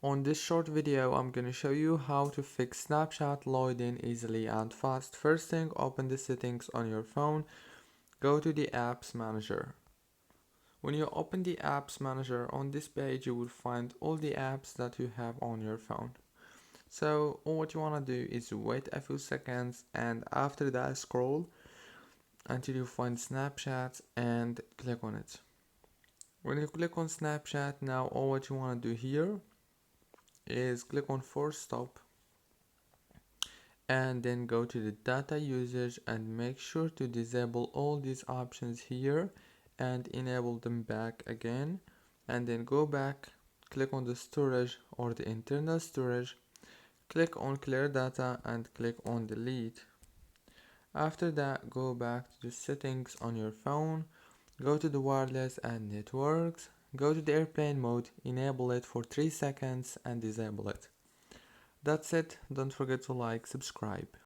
On this short video, I'm going to show you how to fix Snapchat loading easily and fast. First thing, open the settings on your phone, go to the apps manager. When you open the apps manager on this page, you will find all the apps that you have on your phone. So all what you want to do is wait a few seconds, and after that scroll until you find Snapchat and click on it. When you click on Snapchat, now all what you want to do here is click on force stop and then go to the data usage and make sure to disable all these options here and enable them back again, and then go back, click on the storage or the internal storage, click on clear data and click on delete. After that, go back to the settings on your phone, go to the wireless and networks, go to the airplane mode, enable it for 3 seconds and disable it. That's it. Don't forget to like, subscribe.